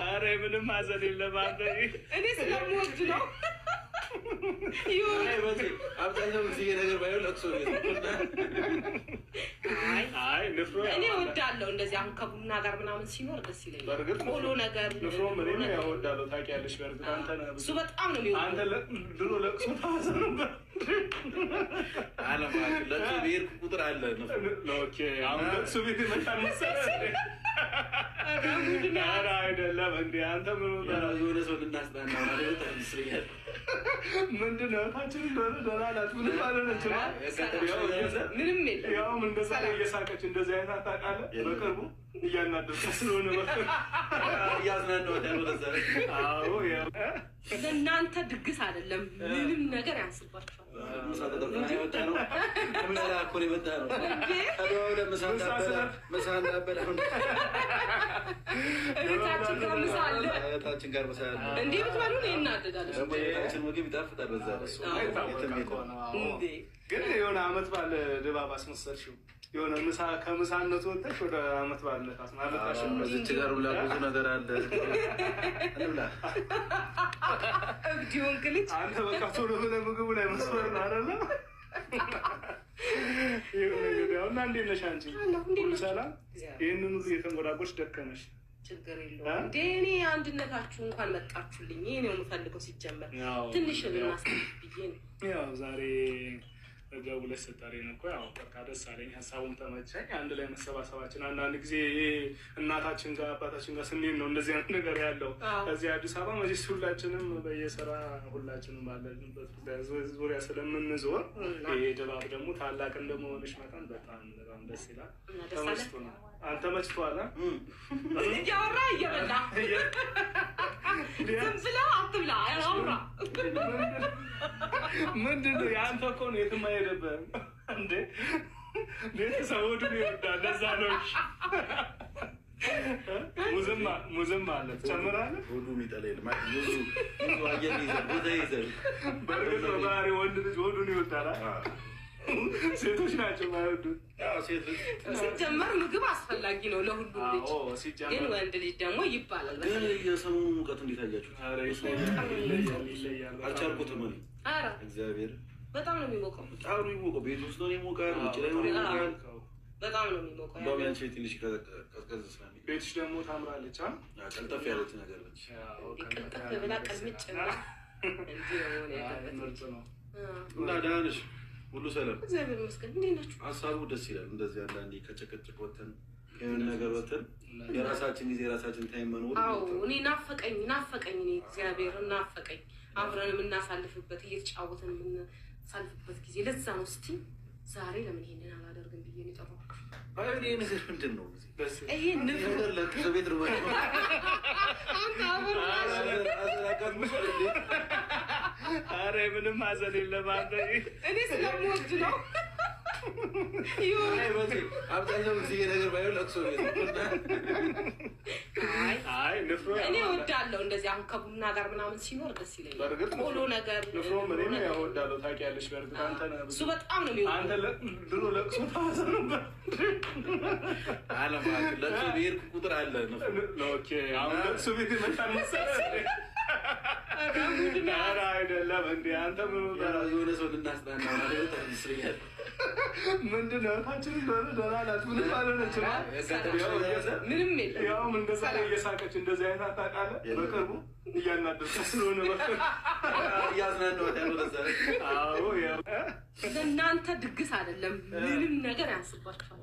ኧረ ምንም ማዘን የለም አንተ እኔ ስለምወድ ነው። አብዛኛው ጊዜ ነገር ባይሆን ለቅሶ አይ ንፍሮ እኔ እወዳለሁ። እንደዚህ አሁን ከቡና ጋር ምናምን ሲኖር ደስ ይለኛል። በርግጥ ቆሎ ነገር ንፍሮ ምን ነው ያወዳለሁ ታውቂያለሽ። በርግጥ አንተ ነህ እሱ በጣም ነው የሚወደው። አንተ ድሮ ለቅሶ ታዘን ነበር አለማክ ለቅሶ ብሄድኩ ቁጥር አለ ኦኬ አሁን ለቅሶ ቤት መጣን መሰለህ። ኧረ አይደለም እንደ አንተ ምን የሆነ ሰው ልናስጠና ማለት ተንስኛል። ምንድን ነው ታችን ደህና ናት። ምንም አልሆነችም። ምንም የለም። ያውም እንደዛ እየሳቀች እንደዚህ አይነት አታውቃለህ። በቅርቡ እያናደድኩ ስለሆነ እያዝናናሁት ያለው ለዛ አዎ ያው ለእናንተ ድግስ አይደለም ምንም ነገር ያንስባችኋል። ምሳ ተጠርተን የመጣ ነው። ምሳ እኮ ነው የመጣ ነው። ምሳ እንዳበላ እህታችን ጋር ምሳ አለ። እህታችን ጋር ምሳ አለ። እንዴ ብትበሉ ነው እናደዳለች። እህታችን ምግብ ይጣፍጣል። በዛ ግን የሆነ አመት ባለ ድባብ አስመሰልሽው። የሆነ ምሳ ከምሳነት ወጥተሽ ወደ አመት ባልነት አስማለታሽ። እዚች ጋር ሁላ ብዙ ነገር አለ። እንብላ እብዲውን ግልጭ አንተ በቃ ቶሎ ብለህ ምግቡ ላይ መስፈር ነው አይደለ? እና እንዴት ነሽ አንቺ? ሁሉ ሰላም? ይህንን ሁሉ የተንጎዳጎች ደከመሽ? ችግር የለውም እንዴ እኔ አንድነታችሁ እንኳን መጣችሁልኝ። ይሄ ነው የምፈልገው። ሲጀመር ትንሽ ልናስብ ብዬ ነው። ያው ዛሬ ደውለሽ ስጠሪኝ እኮ ያው በቃ ደስ አለኝ። ሀሳቡም ተመቸኝ። አንድ ላይ መሰባሰባችን አንዳንድ ጊዜ እናታችን ጋር አባታችን ጋር ስንሄድ ነው እንደዚህ አይነት ነገር ያለው። እዚህ አዲስ አበባ መቼስ ሁላችንም በየስራ ሁላችንም ባለንበት ዙሪያ ስለምንዞር ይሄ ድባብ ደግሞ ታላቅ እንደመሆንሽ መጠን በጣም ደስ ይላል። ተመስቶ ነው። አንተ መችቶሃል? እያወራ እየበላ ዝም ብለህ አትብላ። አውራ ምንድን ነው የአንተ እኮ ነው የትም አይሄድብህም እንዴ። ቤተሰብ ወዱን ይወዳል። ለዛ ነው ሙዝም አለ ትጨምራለህ። ወዱ የሚጠላ የለም። ብዙ አየር ይዘህ ቦታ ይዘህ በእርግጥ በባህሪ ወንድ ልጅ ወዱን ይወዳል። ሴቶች ናቸው የማይወዱት። ሲጀመር ምግብ አስፈላጊ ነው ለሁሉም ልጅ፣ ግን ወንድ ልጅ ደግሞ ይባላል። ግን የሰሞኑን ሙቀት እንዴት አያችሁት? አልቻልኩትም እኔ እግዚአብሔር በጣም ነው የሚሞቀው። በጣም ነው የሚሞቀው። ቤት ውስጥ ነው የሚሞቀው፣ ውጭ ላይ ነው የሚሞቀው። በጣም ነው የሚሞቀው። እንደውም ያንቺ ትንሽ ቀዝቀዝ ስለሚል ቤትሽ ደግሞ ታምራለች። ቀልጠፍ ያለች ነገር ነች። ቀልጠፍ ብላ ቀልምጭ ብላ እንዲህ ነው ያለበት ነው። እና ደህና ነሽ? ሁሉ ሰላም? እግዚአብሔር ይመስገን። እንዴት ናችሁ? ሀሳቡ ደስ ይላል። እንደዚህ አንዳንዴ ከጭቅጭቅ ወተን የሆነ ነገር ወተን የራሳችን ጊዜ የራሳችን ታይም መኖር። አዎ እኔ ናፈቀኝ እኔ እግዚአብሔር ናፈቀኝ። አብረን የምናሳልፍበት እየተጫወተን የምናሳልፍበት ጊዜ ለዛ ነው። እስቲ ዛሬ ለምን ይሄንን አላደርግም ብዬ ነው የጠራሁት። አይ ይሄ ነገር ምንድን ነው? ይሄ ንፍሮ ለቅሶ ቤት ነው ማለት ነው። ኧረ ምንም ማዘን የለም አንተ እኔ ስለምወድ ነው። አብዛኛው ጊዜ ነገር ባይሆን ለቅሶ ቤት አይ ንፍሮ እኔ እወዳለሁ። እንደዚህ አሁን ከቡና ጋር ምናምን ሲኖር ደስ ይለኛል። በርግጥ ቆሎ ነገር ንፍሮ ምን ነው ያወዳለሁ ታውቂያለሽ። በርግጥ አንተ ነህ እሱ በጣም ነው የሚወደው። አንተ ድሮ ለቅሶ ታዘን ነበር አለማክ ለቅሶ ብሄድኩ ቁጥር አለ ኦኬ አሁን ለቅሶ ቤት መጣን መሰለህ። ኧረ አይደለም እንደ አንተ ምን የሆነ ሰው ልናስጠና ማለት ተንስኛል። ምንድን ነው ታችን ደህና ናት። ምንም አልሆነችም። ምንም የለም። ያውም እንደዛ እየሳቀች እንደዚህ አይነት አታውቃለህ። በቅርቡ እያናደድኩ ስለሆነ እያዝናናሁት ያለው ለዛ አዎ ያው ለእናንተ ድግስ አይደለም ምንም ነገር ያንስባችኋል።